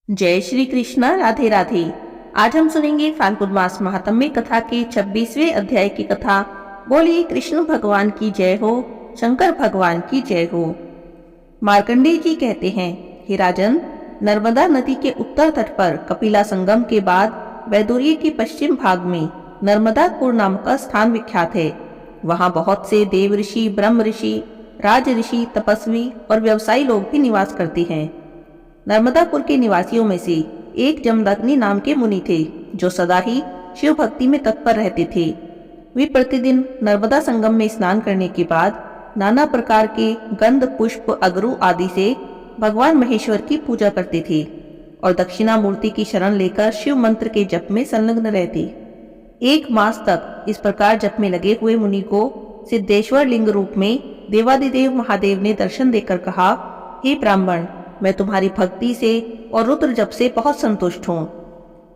जय श्री कृष्ण। राधे राधे। आज हम सुनेंगे फाल्गुन मास महात्म्य कथा के 26वें अध्याय की कथा। बोलिए कृष्ण भगवान की जय हो, शंकर भगवान की जय हो। मार्कंडेय जी कहते हैं, हे राजन, नर्मदा नदी के उत्तर तट पर कपिला संगम के बाद वैदुर्य के पश्चिम भाग में नर्मदापुर नाम का स्थान विख्यात है। वहाँ बहुत से देव ऋषि, ब्रह्म ऋषि, राज ऋषि, तपस्वी और व्यवसायी लोग भी निवास करते हैं। नर्मदापुर के निवासियों में से एक जमदग्नि नाम के मुनि थे, जो सदा ही शिव भक्ति में तत्पर रहते थे। वे प्रतिदिन नर्मदा संगम में स्नान करने के बाद नाना प्रकार के गंध, पुष्प, अगरू आदि से भगवान महेश्वर की पूजा करते थे और दक्षिणा मूर्ति की शरण लेकर शिव मंत्र के जप में संलग्न रहते। 1 मास तक इस प्रकार जप में लगे हुए मुनि को सिद्धेश्वर लिंग रूप में देवादिदेव महादेव ने दर्शन देकर कहा, हे ब्राह्मण, मैं तुम्हारी भक्ति से और रुद्र जप से बहुत संतुष्ट हूँ।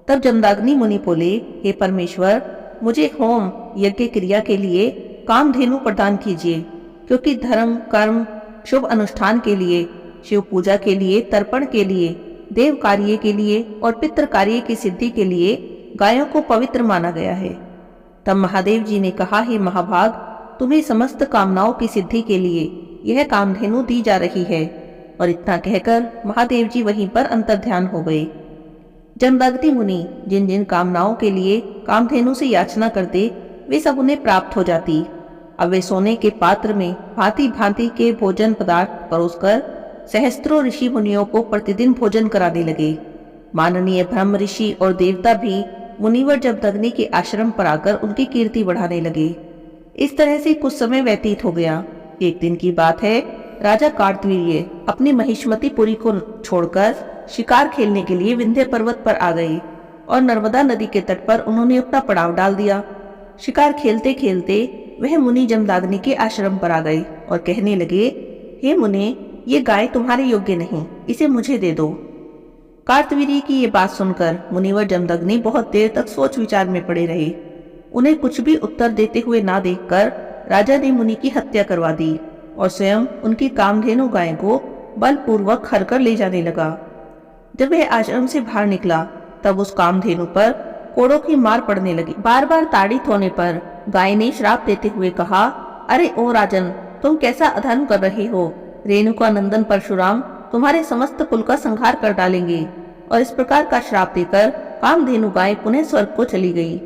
तब जमदग्नि मुनि बोले, हे परमेश्वर, मुझे होम यज्ञ क्रिया के लिए कामधेनु प्रदान कीजिए, क्योंकि धर्म, कर्म, शुभ अनुष्ठान के लिए, शिव पूजा के लिए, तर्पण के लिए, देव कार्य के लिए और पितृ कार्य की सिद्धि के लिए गायों को पवित्र माना गया है। तब महादेव जी ने कहा, हे महाभाग, तुम्हें समस्त कामनाओं की सिद्धि के लिए यह कामधेनु दी जा रही है। और इतना कहकर महादेव जी वहीं पर अंतर्ध्यान हो गए। जमदग्नि मुनि जिन जिन कामनाओं के लिए कामधेनु से याचना करते, वे सब उन्हें प्राप्त हो जाती। अब वे सोने के पात्र में भांति भांति के भोजन पदार्थ परोसकर सहस्त्रों ऋषि मुनियों को प्रतिदिन भोजन कराने लगे। माननीय ब्रह्म ऋषि और देवता भी मुनिवर जमदग्नि के आश्रम पर आकर उनकी कीर्ति बढ़ाने लगे। इस तरह से कुछ समय व्यतीत हो गया। एक दिन की बात है, राजा कार्तवीर्य अपनी महिष्मतीपुरी को छोड़कर शिकार खेलने के लिए विंध्य पर्वत पर आ गए और नर्मदा नदी के तट पर उन्होंने अपना पड़ाव डाल दिया। शिकार खेलते खेलते वह मुनि जमदग्नि के आश्रम पर आ गए और कहने लगे, हे मुने, ये गाय तुम्हारे योग्य नहीं, इसे मुझे दे दो। कार्तवीर्य की ये बात सुनकर मुनिवर जमदग्नि बहुत देर तक सोच विचार में पड़े रहे। उन्हें कुछ भी उत्तर देते हुए ना देखकर राजा ने मुनि की हत्या करवा दी और स्वयं उनकी कामधेनु गाय को बलपूर्वक हरकर ले जाने लगा। जब वह आश्रम से बाहर निकला, तब उस कामधेनु पर कोड़ों की मार पड़ने लगी। बार बार ताड़ित होने पर गाय ने श्राप देते हुए कहा, अरे ओ राजन, तुम कैसा अधर्म कर रहे हो। रेणुका नंदन परशुराम तुम्हारे समस्त कुल का संहार कर डालेंगे। और इस प्रकार का श्राप देकर कामधेनु गाय पुनः स्वर्ग को चली गई।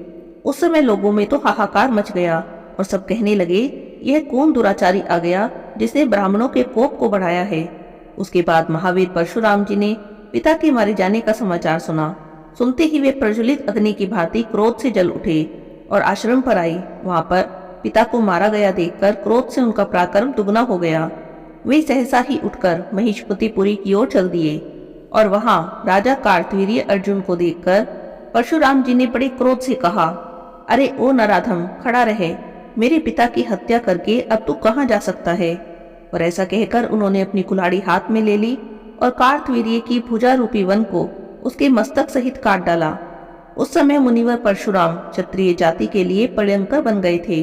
उस समय लोगों में तो हाहाकार मच गया और सब कहने लगे, यह कौन दुराचारी आ गया जिसने ब्राह्मणों के कोप को बढ़ाया है। उसके बाद महावीर परशुराम जी ने पिता के मारे जाने का समाचार सुना। सुनते ही वे प्रज्वलित अग्नि की भांति क्रोध से जल उठे और आश्रम पर आए। वहां पर पिता को मारा गया देखकर क्रोध से उनका पराक्रम दुगना हो गया। वे सहसा ही उठकर महिष्मतीपुरी की ओर चल दिए और वहां राजा कार्तवीर्य अर्जुन को देखकर परशुराम जी ने बड़े क्रोध से कहा, अरे ओ नराधम, खड़ा रहे, मेरे पिता की हत्या करके अब तू कहाँ जा सकता है। और ऐसा कहकर उन्होंने अपनी कुल्हाड़ी हाथ में ले ली और कार्तवीर्य की भुजा रूपी वन को उसके मस्तक सहित काट डाला। उस समय मुनिवर परशुराम क्षत्रिय जाति के लिए प्रियंकर बन गए थे।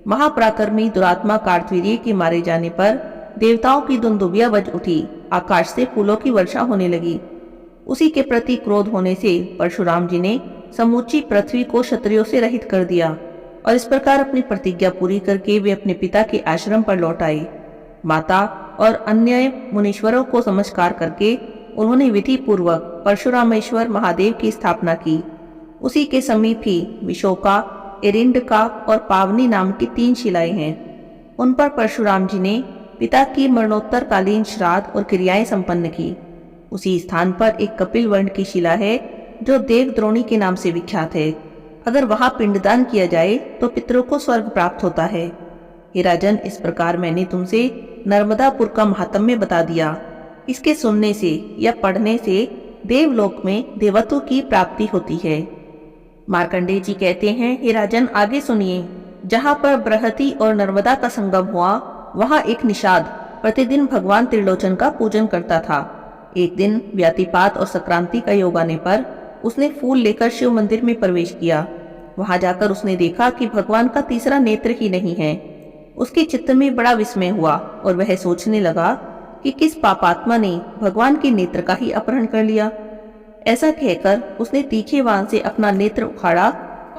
महापराक्रमी दुरात्मा कार्तवीर्य के मारे जाने पर देवताओं की दुंदुभियां बज उठी। आकाश से फूलों की वर्षा होने लगी। उसी के प्रति क्रोध होने से परशुराम जी ने समूची पृथ्वी को क्षत्रियों से रहित कर दिया और इस प्रकार अपनी प्रतिज्ञा पूरी करके वे अपने पिता के आश्रम पर लौट आए। माता और अन्य मुनीश्वरों को नमस्कार करके उन्होंने विधि पूर्वक परशुरामेश्वर महादेव की स्थापना की। उसी के समीप ही विशोका, एरिंडका और पावनी नाम की 3 शिलाएं हैं। उन पर परशुराम जी ने पिता की मरणोत्तरकालीन श्राद्ध और क्रियाएं संपन्न की। उसी स्थान पर एक कपिल वर्ण की शिला है, जो देवद्रोणी के नाम से विख्यात है। अगर वहां पिंडदान किया जाए तो पितरों को स्वर्ग प्राप्त होता है। हे राजन, इस प्रकार मैंने तुमसे नर्मदापुर का महात्म्य बता दिया। इसके सुनने से या पढ़ने से देवलोक में देवत्व की प्राप्ति होती है। मार्कंडेय जी कहते हैं, हे राजन, आगे सुनिए। जहाँ पर बृहति और नर्मदा का संगम हुआ, वहाँ एक निषाद प्रतिदिन भगवान त्रिलोचन का पूजन करता था। एक दिन व्यातिपात और संक्रांति का योग आने पर उसने फूल लेकर शिव मंदिर में प्रवेश किया। वहां जाकर उसने देखा कि भगवान का तीसरा नेत्र ही नहीं है। उसके चित्त में बड़ा विस्मय हुआ और वह सोचने लगा कि किस पापात्मा ने भगवान के नेत्र का ही अपहरण कर लिया। ऐसा कहकर उसने तीखे बाण से अपना नेत्र उखाड़ा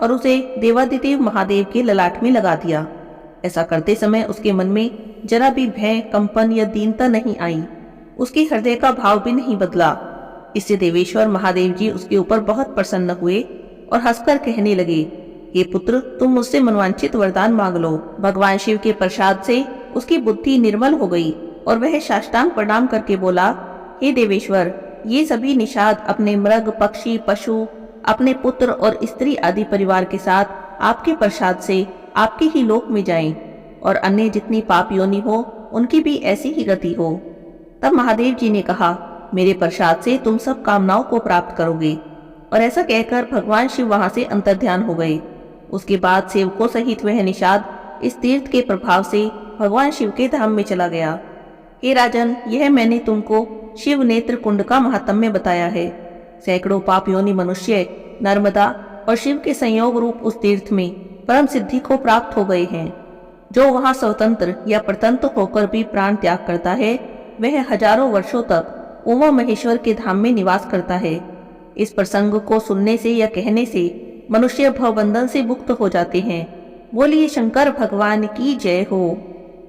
और उसे देवादिदेव महादेव के ललाट में लगा दिया। ऐसा करते समय उसके मन में जरा भी भय, कंपन या दीनता नहीं आई। उसके हृदय का भाव भी नहीं बदला। इससे देवेश्वर महादेव जी उसके ऊपर बहुत प्रसन्न हुए और हंसकर कहने लगे, हे पुत्र, तुम मुझसे मनवांछित वरदान मांग लो। भगवान शिव के प्रसाद से उसकी बुद्धि निर्मल हो गई और वह साष्टांग प्रणाम करके बोला, हे देवेश्वर, ये सभी निषाद अपने मृग, पक्षी, पशु, अपने पुत्र और स्त्री आदि परिवार के साथ आपके प्रसाद से आपके ही लोक में जाएं और अन्य जितनी पाप योनि हो उनकी भी ऐसी ही गति हो। तब महादेव जी ने कहा, मेरे प्रसाद से तुम सब कामनाओं को प्राप्त करोगे। और ऐसा कहकर भगवान शिव वहां से अंतर्ध्यान हो गए। उसके बाद सेवकों सहित वह निषाद इस तीर्थ के प्रभाव से भगवान शिव के धाम में चला गया। हे राजन, यह मैंने तुमको शिव नेत्र कुंड का महात्म्य बताया है। सैकड़ों पाप योनि मनुष्य नर्मदा और शिव के संयोग रूप उस तीर्थ में परम सिद्धि को प्राप्त हो गए हैं। जो वहां स्वतंत्र या परतंत्र होकर भी प्राण त्याग करता है, वह हजारों वर्षों तक उमा महेश्वर के धाम में निवास करता है। इस प्रसंग को सुनने से या कहने से मनुष्य भवबंधन से मुक्त हो जाते हैं। बोलिए शंकर भगवान की जय हो।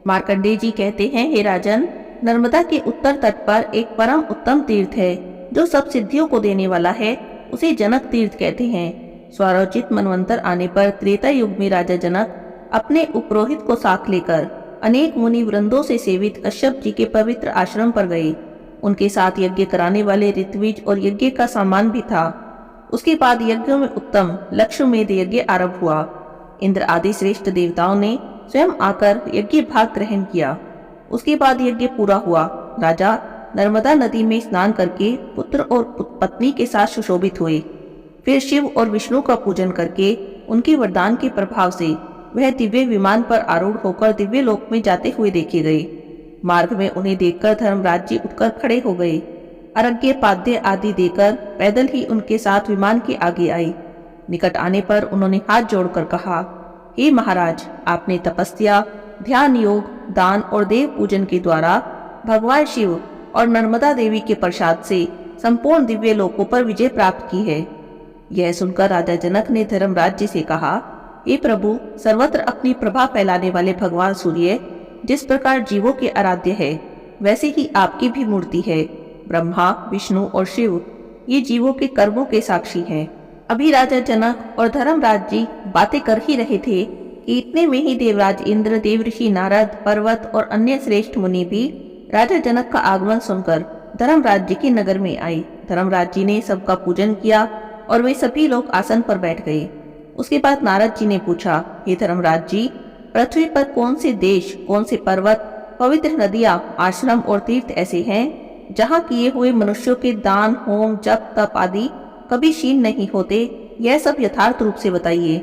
मार्कंडेय जी कहते हैं, हे राजन, नर्मदा के उत्तर तट पर एक परम उत्तम तीर्थ है जो सब सिद्धियों को देने वाला है। उसे जनक तीर्थ कहते हैं। स्वरोचित मनवंतर आने पर त्रेता युग में राजा जनक अपने उपरोहित को साथ लेकर अनेक मुनि वृंदों से सेवित कश्यप जी के पवित्र आश्रम पर गए। उनके साथ यज्ञ कराने वाले ऋत्विज और यज्ञ का सामान भी था। उसके बाद यज्ञों में उत्तम लक्ष्मेध यज्ञ आरंभ हुआ। इंद्र आदि श्रेष्ठ देवताओं ने स्वयं आकर यज्ञ भाग ग्रहण किया। उसके बाद यज्ञ पूरा हुआ। राजा नर्मदा नदी में स्नान करके पुत्र और पत्नी के साथ सुशोभित हुए। फिर शिव और विष्णु का पूजन करके उनके वरदान के प्रभाव से वह दिव्य विमान पर आरूढ़ होकर दिव्य लोक में जाते हुए देखे गए। मार्ग में उन्हें देखकर धर्मराज जी उठकर खड़े हो गए। अर्घ्य पाद्य आदि देकर पैदल ही उनके साथ विमान के आगे आए। निकट आने पर उन्होंने हाथ जोड़कर कहा, हे महाराज, आपने तपस्या, ध्यान योग, दान और देव पूजन के द्वारा भगवान शिव और नर्मदा देवी के प्रसाद से संपूर्ण दिव्य लोकों पर विजय प्राप्त की है। यह सुनकर राजा जनक ने धर्मराज जी से कहा, हे प्रभु, सर्वत्र अपनी प्रभा फैलाने वाले भगवान सूर्य जिस प्रकार जीवों के आराध्य है, वैसे ही आपकी भी मूर्ति है। ब्रह्मा, विष्णु और शिव ये जीवों के कर्मों के साक्षी हैं। अभी राजा जनक और धर्मराज जी बातें कर ही रहे थे कि इतने में ही देवराज इंद्र, देवऋषि नारद, पर्वत और अन्य श्रेष्ठ मुनि भी राजा जनक का आगमन सुनकर धर्मराज जी के नगर में आए। धर्मराज जी ने सबका पूजन किया और वे सभी लोग आसन पर बैठ गए। उसके बाद नारद जी ने पूछा, हे धर्मराज जी, पृथ्वी पर कौन से देश, कौन से पर्वत, पवित्र नदियां, आश्रम और तीर्थ ऐसे हैं जहां किए हुए मनुष्यों के दान, होम, जप, तप आदि कभी क्षीण नहीं होते? यह सब यथार्थ रूप से बताइए।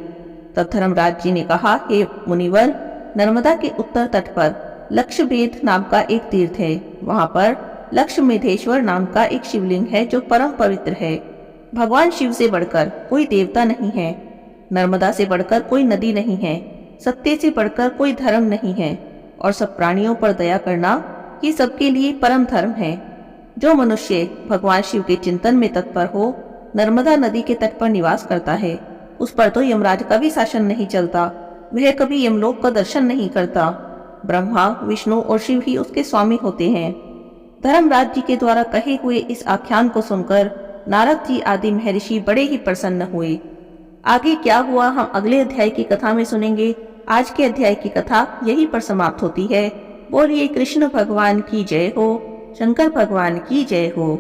तब धर्मराज जी ने कहा, हे मुनिवर, नर्मदा के उत्तर तट पर लक्ष्मेध नाम का एक तीर्थ है। वहां पर लक्ष्मेधेश्वर नाम का एक शिवलिंग है जो परम पवित्र है। भगवान शिव से बढ़कर कोई देवता नहीं है। नर्मदा से बढ़कर कोई नदी नहीं है। सत्य से बढ़कर कोई धर्म नहीं है। और सब प्राणियों पर दया करना ये सबके लिए परम धर्म है। जो मनुष्य भगवान शिव के चिंतन में तत्पर हो, नर्मदा नदी के तट पर निवास करता है, उस पर तो यमराज का भी शासन नहीं चलता। वह कभी यमलोक का दर्शन नहीं करता। ब्रह्मा, विष्णु और शिव ही उसके स्वामी होते हैं। धर्मराज जी के द्वारा कहे हुए इस आख्यान को सुनकर नारद जी आदि महर्षि बड़े ही प्रसन्न हुए। आगे क्या हुआ हम अगले अध्याय की कथा में सुनेंगे। आज के अध्याय की कथा यहीं पर समाप्त होती है। बोलिए कृष्ण भगवान की जय हो, शंकर भगवान की जय हो।